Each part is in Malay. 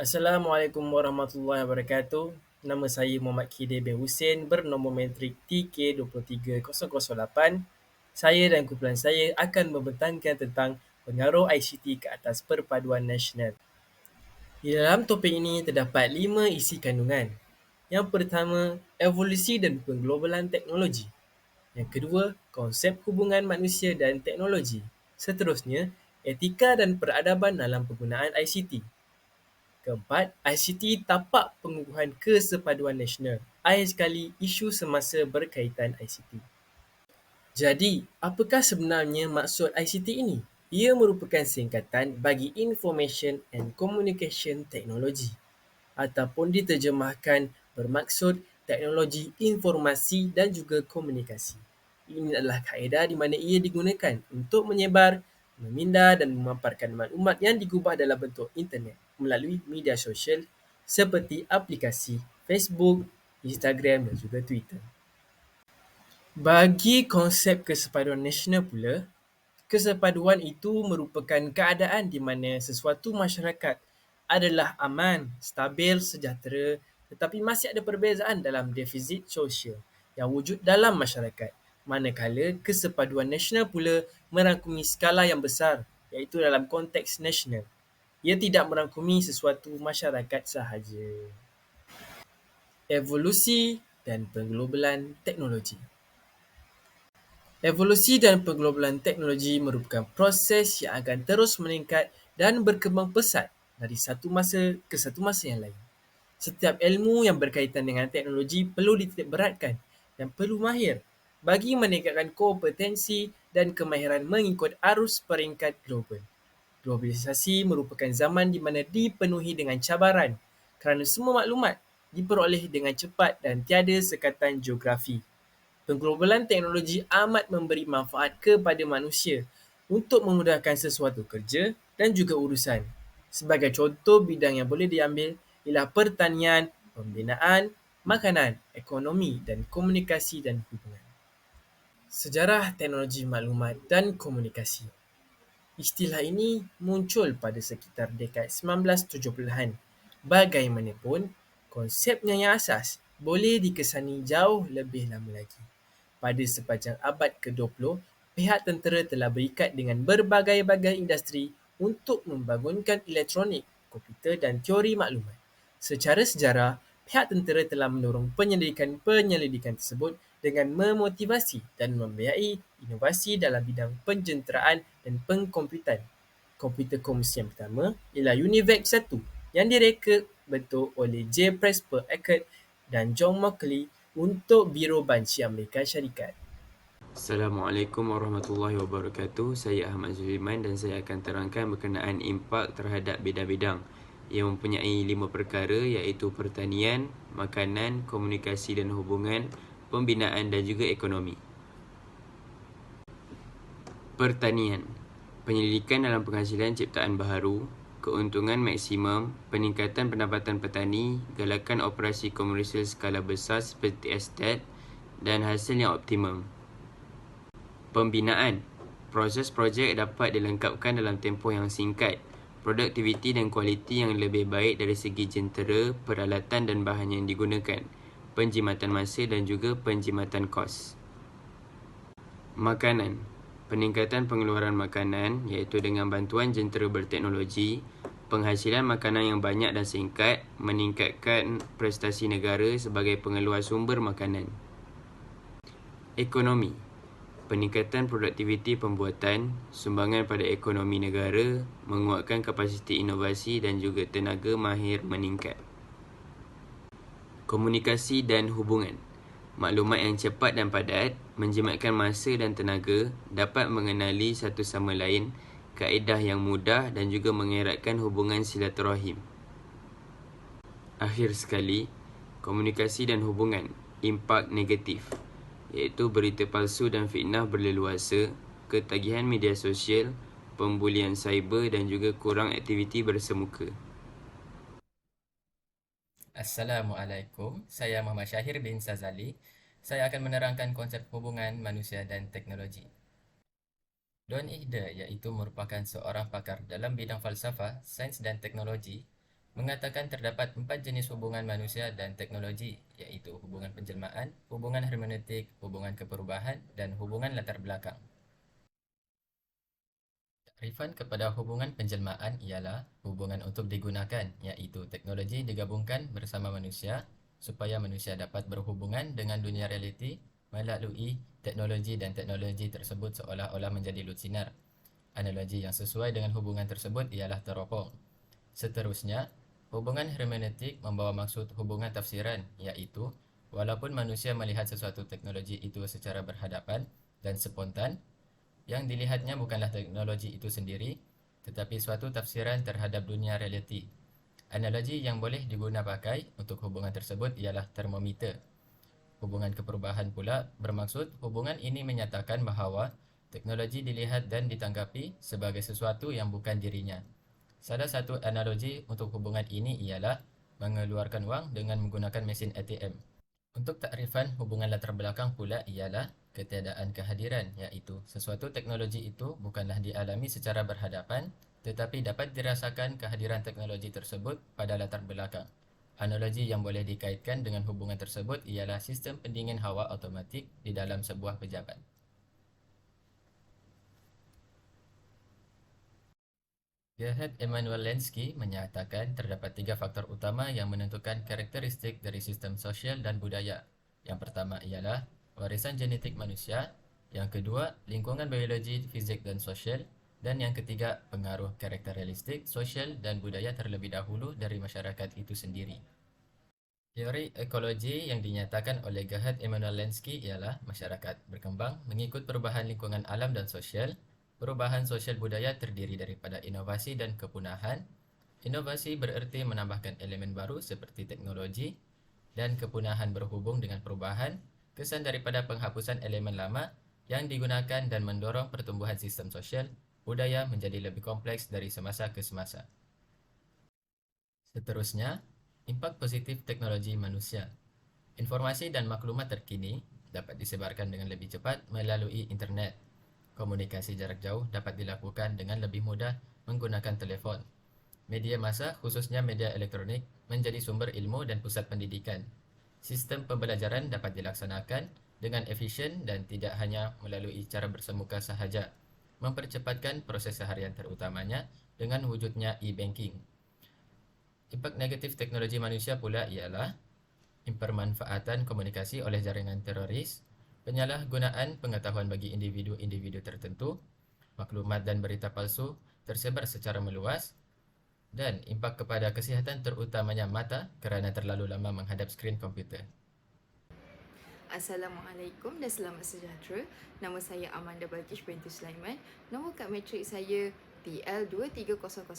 Assalamualaikum warahmatullahi wabarakatuh. Nama saya Muhammad Khidir bin Hussein bernombor metrik TK23008. Saya dan kumpulan saya akan membentangkan tentang pengaruh ICT ke atas perpaduan nasional. Di dalam topik ini terdapat 5 isi kandungan. Yang pertama, evolusi dan pengglobalan teknologi. Yang kedua, konsep hubungan manusia dan teknologi. Seterusnya, etika dan peradaban dalam penggunaan ICT. Keempat, ICT tapak pengukuhan kesepaduan nasional. Akhir sekali, isu semasa berkaitan ICT. Jadi, apakah sebenarnya maksud ICT ini? Ia merupakan singkatan bagi Information and Communication Technology ataupun diterjemahkan bermaksud teknologi informasi dan juga komunikasi. Ini adalah kaedah di mana ia digunakan untuk menyebar, meminda dan memaparkan maklumat yang digubah dalam bentuk internet melalui media sosial seperti aplikasi Facebook, Instagram dan juga Twitter. Bagi konsep kesepaduan nasional pula, kesepaduan itu merupakan keadaan di mana sesuatu masyarakat adalah aman, stabil, sejahtera tetapi masih ada perbezaan dalam defisit sosial yang wujud dalam masyarakat. Manakala kesepaduan nasional pula merangkumi skala yang besar iaitu dalam konteks nasional. Ia tidak merangkumi sesuatu masyarakat sahaja. Evolusi dan pengglobalan teknologi. Evolusi dan pengglobalan teknologi merupakan proses yang akan terus meningkat dan berkembang pesat dari satu masa ke satu masa yang lain. Setiap ilmu yang berkaitan dengan teknologi perlu dititikberatkan dan perlu mahir bagi meningkatkan kompetensi dan kemahiran mengikut arus peringkat global. Globalisasi merupakan zaman di mana dipenuhi dengan cabaran kerana semua maklumat diperoleh dengan cepat dan tiada sekatan geografi. Pengglobalan teknologi amat memberi manfaat kepada manusia untuk memudahkan sesuatu kerja dan juga urusan. Sebagai contoh bidang yang boleh diambil ialah pertanian, pembinaan, makanan, ekonomi dan komunikasi dan hubungan. Sejarah teknologi maklumat dan komunikasi. Istilah ini muncul pada sekitar dekad 1970-an. Bagaimanapun, konsepnya yang asas boleh dikesani jauh lebih lama lagi. Pada sepanjang abad ke-20, pihak tentera telah berikat dengan berbagai-bagai industri untuk membangunkan elektronik, komputer dan teori maklumat. Secara sejarah, pihak tentera telah mendorong penyelidikan tersebut dengan memotivasi dan membiayai inovasi dalam bidang penjenteraan dan pengkomputan. Komputer komersial yang pertama ialah UNIVAC 1 yang direka bentuk oleh J. Presper Eckert dan John Markley untuk Biro Banci Amerika Syarikat. Assalamualaikum warahmatullahi wabarakatuh. Saya Ahmad Zuliman dan saya akan terangkan berkenaan impak terhadap bidang-bidang yang mempunyai 5 perkara iaitu pertanian, makanan, komunikasi dan hubungan, pembinaan dan juga ekonomi. Pertanian. Penyelidikan dalam penghasilan ciptaan baharu, keuntungan maksimum, peningkatan pendapatan petani, galakan operasi komersial skala besar seperti estet dan hasil yang optimum. Pembinaan. Proses projek dapat dilengkapkan dalam tempoh yang singkat. Produktiviti dan kualiti yang lebih baik dari segi jentera, peralatan dan bahan yang digunakan. Penjimatan masa dan juga penjimatan kos. Makanan. Peningkatan pengeluaran makanan iaitu dengan bantuan jentera berteknologi, penghasilan makanan yang banyak dan singkat, meningkatkan prestasi negara sebagai pengeluar sumber makanan. Ekonomi. Peningkatan produktiviti pembuatan, sumbangan pada ekonomi negara, menguatkan kapasiti inovasi dan juga tenaga mahir meningkat. Komunikasi dan hubungan. Maklumat yang cepat dan padat, menjimatkan masa dan tenaga, dapat mengenali satu sama lain, kaedah yang mudah dan juga mengeratkan hubungan silaturahim. Akhir sekali, komunikasi dan hubungan, impak negatif, iaitu berita palsu dan fitnah berleluasa, ketagihan media sosial, pembulian cyber dan juga kurang aktiviti bersemuka. Assalamualaikum, saya Muhammad Syahir bin Sazali. Saya akan menerangkan konsep hubungan manusia dan teknologi. Don Ihde iaitu merupakan seorang pakar dalam bidang falsafah, sains dan teknologi mengatakan terdapat 4 jenis hubungan manusia dan teknologi, iaitu hubungan penjelmaan, hubungan hermeneutik, hubungan keperubahan, dan hubungan latar belakang. Takrifan kepada hubungan penjelmaan ialah hubungan untuk digunakan, iaitu teknologi digabungkan bersama manusia supaya manusia dapat berhubungan dengan dunia realiti melalui teknologi dan teknologi tersebut seolah-olah menjadi lutsinar. Analogi yang sesuai dengan hubungan tersebut ialah teropong. Seterusnya, hubungan hermeneutik membawa maksud hubungan tafsiran, iaitu walaupun manusia melihat sesuatu teknologi itu secara berhadapan dan spontan, yang dilihatnya bukanlah teknologi itu sendiri, tetapi suatu tafsiran terhadap dunia realiti. Analogi yang boleh diguna pakai untuk hubungan tersebut ialah termometer. Hubungan keperubahan pula bermaksud hubungan ini menyatakan bahawa teknologi dilihat dan ditanggapi sebagai sesuatu yang bukan dirinya. Salah satu analogi untuk hubungan ini ialah mengeluarkan wang dengan menggunakan mesin ATM. Untuk takrifan hubungan latar belakang pula ialah ketiadaan kehadiran, iaitu sesuatu teknologi itu bukanlah dialami secara berhadapan, tetapi dapat dirasakan kehadiran teknologi tersebut pada latar belakang. Analogi yang boleh dikaitkan dengan hubungan tersebut ialah sistem pendingin hawa automatik di dalam sebuah pejabat. Gerhard Emanuel Lenski menyatakan terdapat 3 faktor utama yang menentukan karakteristik dari sistem sosial dan budaya. Yang pertama ialah warisan genetik manusia, yang kedua lingkungan biologi, fizik dan sosial, dan yang ketiga pengaruh karakteristik sosial dan budaya terlebih dahulu dari masyarakat itu sendiri. Teori ekologi yang dinyatakan oleh Gerhard Emanuel Lenski ialah masyarakat berkembang mengikut perubahan lingkungan alam dan sosial. Perubahan sosial budaya terdiri daripada inovasi dan kepunahan. Inovasi bererti menambahkan elemen baru seperti teknologi, dan kepunahan berhubung dengan perubahan, kesan daripada penghapusan elemen lama yang digunakan dan mendorong pertumbuhan sistem sosial budaya menjadi lebih kompleks dari semasa ke semasa. Seterusnya, impak positif teknologi manusia. Informasi dan maklumat terkini dapat disebarkan dengan lebih cepat melalui internet. Komunikasi jarak jauh dapat dilakukan dengan lebih mudah menggunakan telefon. Media massa, khususnya media elektronik, menjadi sumber ilmu dan pusat pendidikan. Sistem pembelajaran dapat dilaksanakan dengan efisien dan tidak hanya melalui cara bersemuka sahaja, mempercepatkan proses seharian terutamanya dengan wujudnya e-banking. Impak negatif teknologi manusia pula ialah impermanfaatan komunikasi oleh jaringan teroris, penyalahgunaan pengetahuan bagi individu-individu tertentu, maklumat dan berita palsu tersebar secara meluas, dan impak kepada kesihatan terutamanya mata kerana terlalu lama menghadap skrin komputer. Assalamualaikum dan selamat sejahtera. Nama saya Amanda Balkish binti Sulaiman. Nombor kad matrik saya TL23009.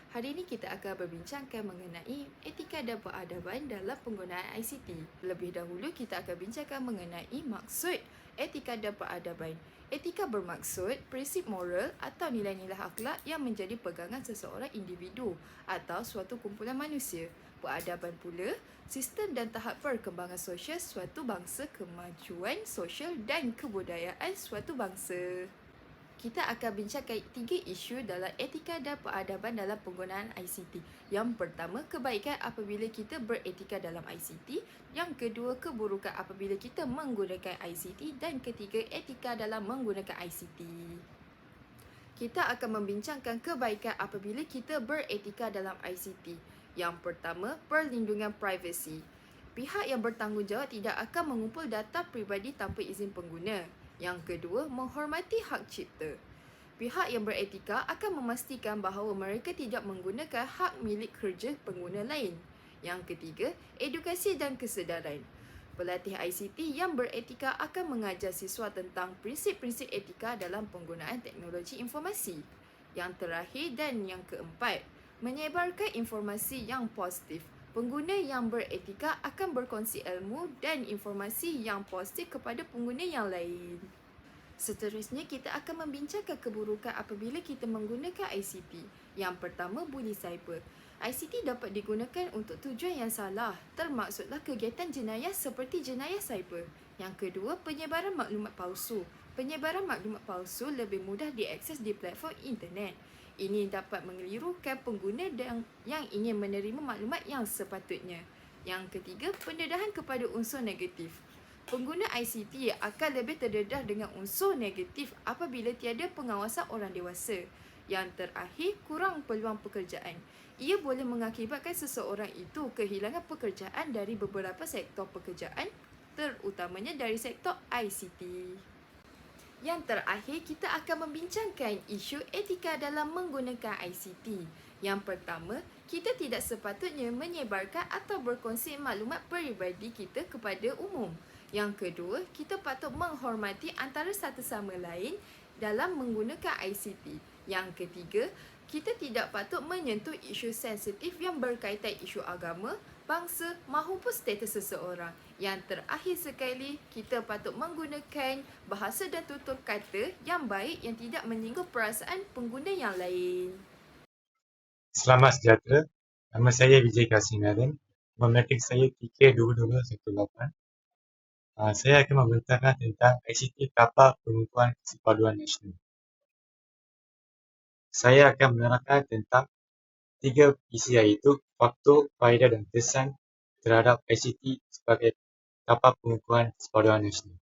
Hari ini kita akan berbincangkan mengenai etika dan peradaban dalam penggunaan ICT. Lebih dahulu kita akan bincangkan mengenai maksud etika dan peradaban. Etika bermaksud prinsip moral atau nilai-nilai akhlak yang menjadi pegangan seseorang individu atau suatu kumpulan manusia. Peradaban pula sistem dan tahap perkembangan sosial suatu bangsa, kemajuan sosial dan kebudayaan suatu bangsa. Kita akan bincangkan 3 isu dalam etika dan peradaban dalam penggunaan ICT. Yang pertama, kebaikan apabila kita beretika dalam ICT. Yang kedua, keburukan apabila kita menggunakan ICT. Dan ketiga, etika dalam menggunakan ICT. Kita akan membincangkan kebaikan apabila kita beretika dalam ICT. Yang pertama, perlindungan privasi. Pihak yang bertanggungjawab tidak akan mengumpul data peribadi tanpa izin pengguna. Yang kedua, menghormati hak cipta. Pihak yang beretika akan memastikan bahawa mereka tidak menggunakan hak milik kerja pengguna lain. Yang ketiga, edukasi dan kesedaran. Pelatih ICT yang beretika akan mengajar siswa tentang prinsip-prinsip etika dalam penggunaan teknologi informasi. Yang terakhir dan yang keempat, menyebarkan informasi yang positif. Pengguna yang beretika akan berkongsi ilmu dan informasi yang positif kepada pengguna yang lain. Seterusnya, kita akan membincangkan keburukan apabila kita menggunakan ICT. Yang pertama, bully cyber. ICT dapat digunakan untuk tujuan yang salah, termaksudlah kegiatan jenayah seperti jenayah cyber. Yang kedua, penyebaran maklumat palsu. Penyebaran maklumat palsu lebih mudah diakses di platform internet. Ini dapat mengelirukan pengguna yang ingin menerima maklumat yang sepatutnya. Yang ketiga, pendedahan kepada unsur negatif. Pengguna ICT akan lebih terdedah dengan unsur negatif apabila tiada pengawasan orang dewasa. Yang terakhir, kurang peluang pekerjaan. Ia boleh mengakibatkan seseorang itu kehilangan pekerjaan dari beberapa sektor pekerjaan, terutamanya dari sektor ICT. Yang terakhir, kita akan membincangkan isu etika dalam menggunakan ICT. Yang pertama, kita tidak sepatutnya menyebarkan atau berkongsi maklumat peribadi kita kepada umum. Yang kedua, kita patut menghormati antara satu sama lain dalam menggunakan ICT. Yang ketiga, kita tidak patut menyentuh isu sensitif yang berkaitan isu agama, bangsa maupun status seseorang. Yang terakhir sekali, kita patut menggunakan bahasa dan tutur kata yang baik yang tidak menyinggung perasaan pengguna yang lain. Selamat sejahtera. Nama saya Vijay Kasinaran. Matematik saya TK2218. Saya akan membentangkan tentang ICT Tapak Pengukuhan Kesepaduan Nasional. Saya akan menerangkan tentang 3 isi, iaitu faktor, faedah dan kesan terhadap ICT sebagai tapak pengukuhan kesepaduan nasional.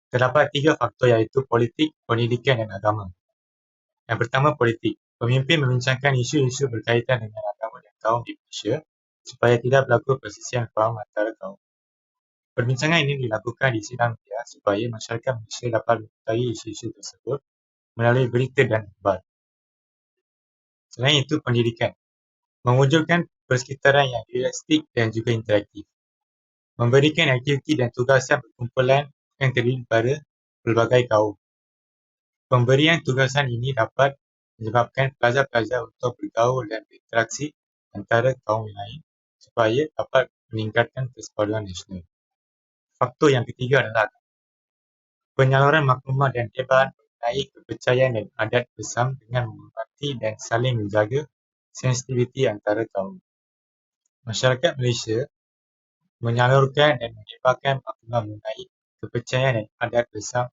Terdapat 3 faktor, iaitu politik, pendidikan dan agama. Yang pertama, politik. Pemimpin membincangkan isu-isu berkaitan dengan agama dan kaum di Malaysia supaya tidak berlaku persisian faham antara kaum. Perbincangan ini dilakukan di sidang media supaya masyarakat Malaysia dapat mengetahui isu-isu tersebut melalui berita dan akhbar. Selain itu, pendidikan. Mewujudkan persekitaran yang realistik dan juga interaktif. Memberikan aktiviti dan tugasan berkumpulan yang terdiri daripada pelbagai kaum. Pemberian tugasan ini dapat menyebabkan pelajar-pelajar untuk bergaul dan berinteraksi antara kaum lain supaya dapat meningkatkan kesepaduan nasional. Faktor yang ketiga adalah penyaluran maklumat dan deban mengenai kepercayaan dan adat bersam dengan menghormati dan saling menjaga sensitiviti antara kaum. Masyarakat Malaysia menyalurkan dan menyebarkan maklumat mengenai kepercayaan dan adat bersam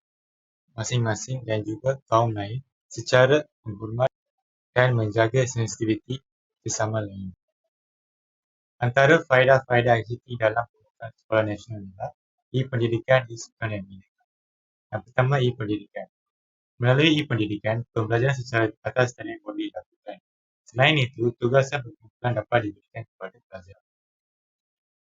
masing-masing dan juga kaum lain secara menghormat dan menjaga sensitiviti sesama lain. Antara faedah-faedah ICT dalam pengukuhan sekolah nasional adalah e-pendidikan, e-sukan dan e-learning. Yang pertama, e-pendidikan. Melalui e-pendidikan, pembelajaran secara atas talian boleh dilakukan. Selain itu, tugasan berkumpulan dapat diberikan kepada pelajar.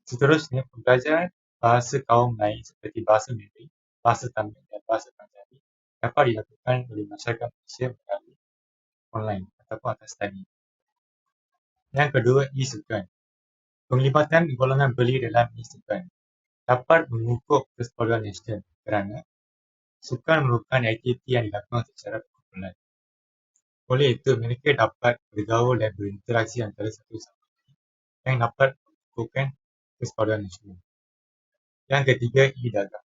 Seterusnya, pembelajaran bahasa kaum lain seperti bahasa Mandarin, bahasa Tamil dan bahasa Punjabi dapat dilakukan oleh masyarakat Malaysia melalui online ataupun atas talian. Yang kedua, e-sukan. Penglibatan golongan beli dalam e-sukan dapat mengukur kesepaduan nasional kerana sukan merupakan aktiviti yang dilakukan secara berkumpulan. Oleh itu, mereka dapat bergaul dan berinteraksi antara satu sama lain yang dapat mengukuhkan kesepaduan nasional. Yang ketiga, e-dagang.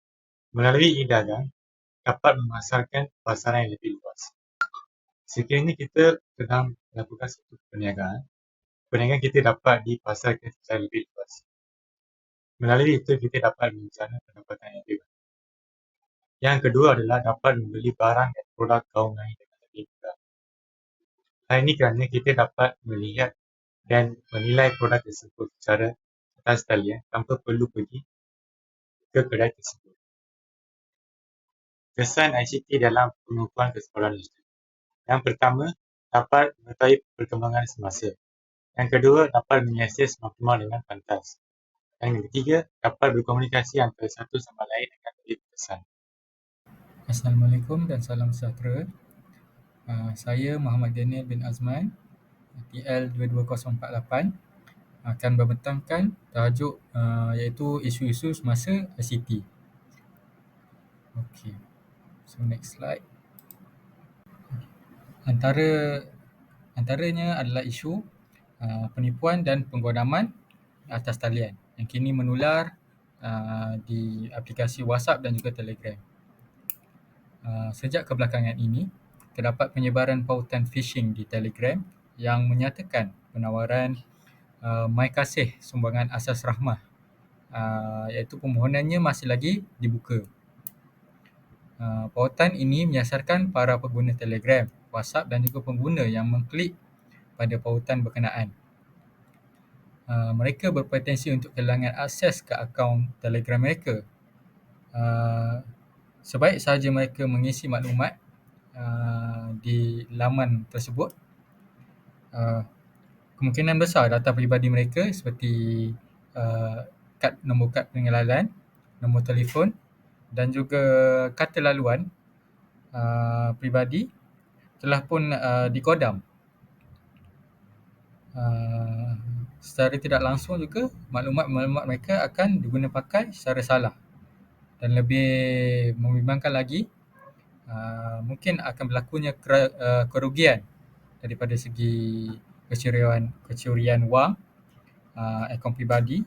Melalui e-dagang dapat memasarkan pasaran yang lebih luas. Sekiranya kita sedang melakukan satu perniagaan kita dapat dipasarkan secara lebih luas. Melalui itu, kita dapat menjana pendapatan yang lebih banyak. Yang kedua adalah dapat membeli barang dan produk kaum lain dengan lebih mudah. Hal ini kerana kita dapat melihat dan menilai produk tersebut secara atas talian tanpa perlu pergi ke kedai tersebut. Kesan ICT dalam pengukuhan kesepaduan nasional. Yang pertama, dapat mengetahui perkembangan semasa. Yang kedua, dapat menyiasat maklumat dengan pantas. Yang ketiga, dapat berkomunikasi antara satu sama lain dengan lebih berkesan. Assalamualaikum dan salam sejahtera. Saya Muhammad Daniel bin Azman, TL 22048, akan membentangkan tajuk iaitu isu-isu semasa ICT. Okey. So next slide. Antaranya adalah isu penipuan dan penggodaman atas talian yang kini menular di aplikasi WhatsApp dan juga Telegram. Sejak kebelakangan ini, terdapat penyebaran pautan phishing di Telegram yang menyatakan penawaran My Kasih sumbangan asas rahmah, iaitu permohonannya masih lagi dibuka. Pautan ini menyasarkan para pengguna Telegram WhatsApp dan juga pengguna yang mengklik pada pautan berkenaan. Mereka berpotensi untuk kehilangan akses ke akaun Telegram mereka. Sebaik sahaja mereka mengisi maklumat di laman tersebut, kemungkinan besar data peribadi mereka seperti nombor kad pengenalan, nombor telefon dan juga kata laluan peribadi telah pun dikodam. Secara tidak langsung juga maklumat-maklumat mereka akan diguna pakai secara salah. Dan lebih membimbangkan lagi, mungkin akan berlakunya kerugian daripada segi kecurian wang, akaun peribadi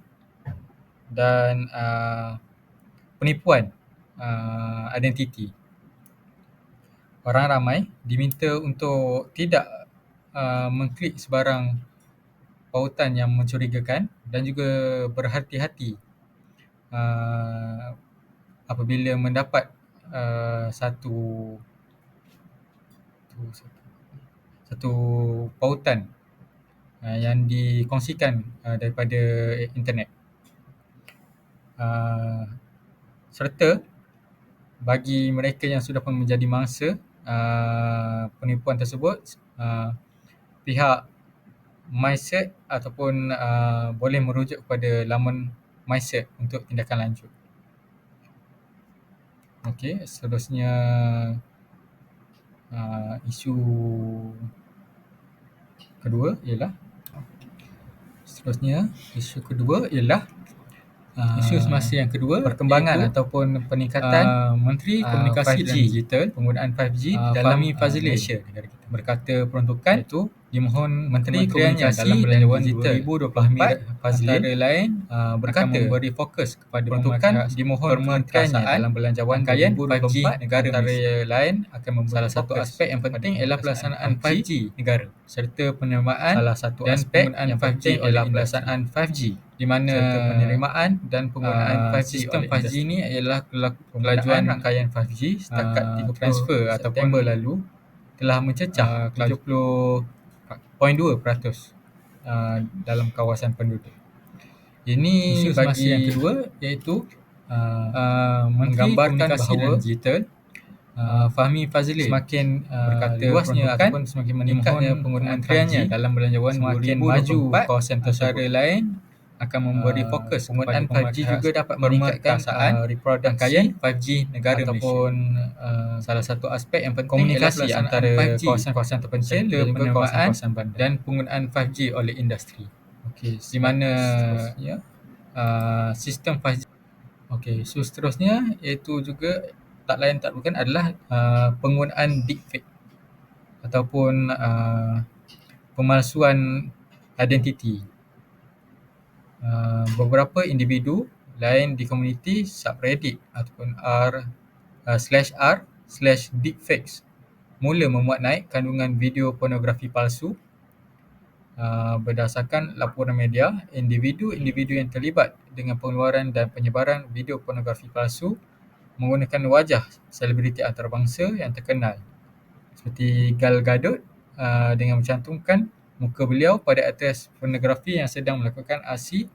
dan penipuan identiti. Orang ramai diminta untuk tidak mengklik sebarang pautan yang mencurigakan dan juga berhati-hati apabila mendapat satu pautan yang dikongsikan daripada internet. Serta bagi mereka yang sudah pun menjadi mangsa penipuan tersebut, pihak MyCert ataupun boleh merujuk kepada laman MyCert untuk tindakan lanjut. Okey, seterusnya isu kedua ialah isu semasa yang kedua, perkembangan ataupun peningkatan Menteri Komunikasi 5G dan Digital, penggunaan 5G dalam Malaysia negara kita. Berkata peruntukan itu dimohon Menteri Komunikasi dalam Belanjawan 2024 antara lain berkata memberi fokus kepada peruntukan dimohon kementeriannya dalam Belanjawan 2024 negara antara lain akan memberi salah satu aspek yang penting ialah pelaksanaan 5G negara serta penerimaan salah satu aspek yang penting ialah pelaksanaan 5G di mana penerimaan dan penggunaan 5G sistem 5G ini ialah kelajuan rangkaian 5G setakat 30 transfer ataupun September lalu telah mencecah 70.2% dalam kawasan penduduk. Ini isu bagi yang kedua iaitu menggambarkan bahawa digital Fahmi Fazlin semakin berkata luasnya ataupun semakin meningkatnya penggunaan 5G dalam Belanjawan 2024 semakin maju kawasan tersebut lain akan memberi fokus penggunaan 5G juga dapat meningkatkan rangkaian 5G negara ataupun salah satu aspek yang penting komunikasi antara kawasan-kawasan terpencil dan juga kawasan-kawasan bandar dan penggunaan 5G oleh industri. Okey, di mana sistem 5G. Okey, so seterusnya iaitu juga tak lain tak bukan adalah penggunaan deepfake ataupun pemalsuan identiti. Beberapa individu lain di komuniti subreddit ataupun r/r/deepfakes mula memuat naik kandungan video pornografi palsu. Berdasarkan laporan media, individu-individu yang terlibat dengan pengeluaran dan penyebaran video pornografi palsu menggunakan wajah selebriti antarabangsa yang terkenal seperti Gal Gadot dengan mencantumkan muka beliau pada atas pornografi yang sedang melakukan aksi.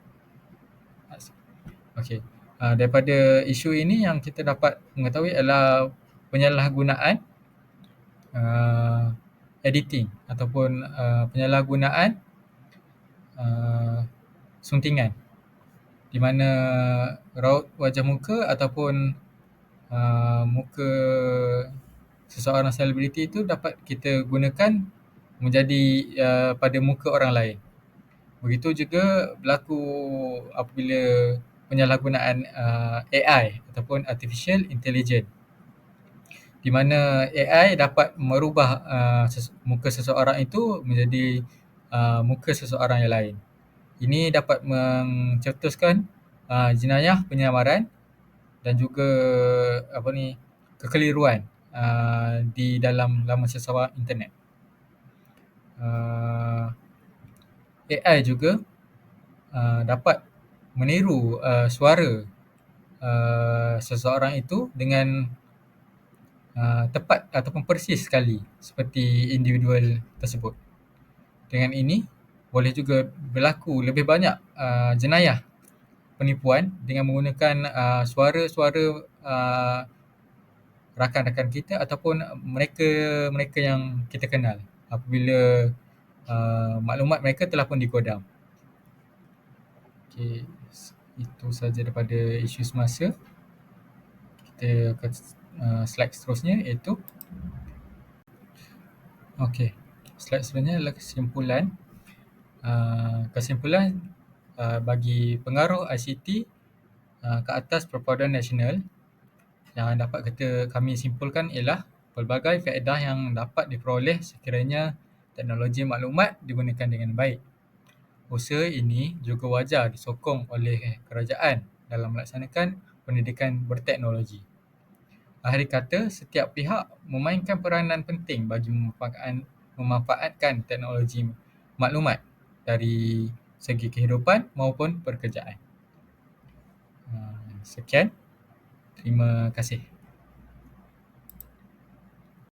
Okey. Daripada isu ini yang kita dapat mengetahui adalah penyalahgunaan editing ataupun penyalahgunaan suntingan di mana raut wajah muka ataupun muka seseorang selebriti itu dapat kita gunakan menjadi pada muka orang lain. Begitu juga berlaku apabila penyalahgunaan AI ataupun Artificial Intelligence di mana AI dapat merubah muka seseorang itu menjadi muka seseorang yang lain. Ini dapat mencetuskan jenayah penyamaran dan juga kekeliruan di dalam laman seseorang internet. AI juga dapat meniru suara seseorang itu dengan tepat ataupun persis sekali seperti individual tersebut. Dengan ini, boleh juga berlaku lebih banyak jenayah penipuan dengan menggunakan suara-suara rakan-rakan kita ataupun mereka yang kita kenal apabila maklumat mereka telah pun digodam. Okey, itu saja daripada isu semasa. Kita ke slide seterusnya iaitu slide seterusnya adalah kesimpulan. Kesimpulan bagi pengaruh ICT ke atas perpaduan nasional yang dapat kami simpulkan ialah pelbagai faedah yang dapat diperoleh sekiranya teknologi maklumat digunakan dengan baik. Usaha ini juga wajar disokong oleh kerajaan dalam melaksanakan pendidikan berteknologi. Akhir kata, setiap pihak memainkan peranan penting bagi memanfaatkan teknologi maklumat dari segi kehidupan maupun pekerjaan. Sekian. Terima kasih.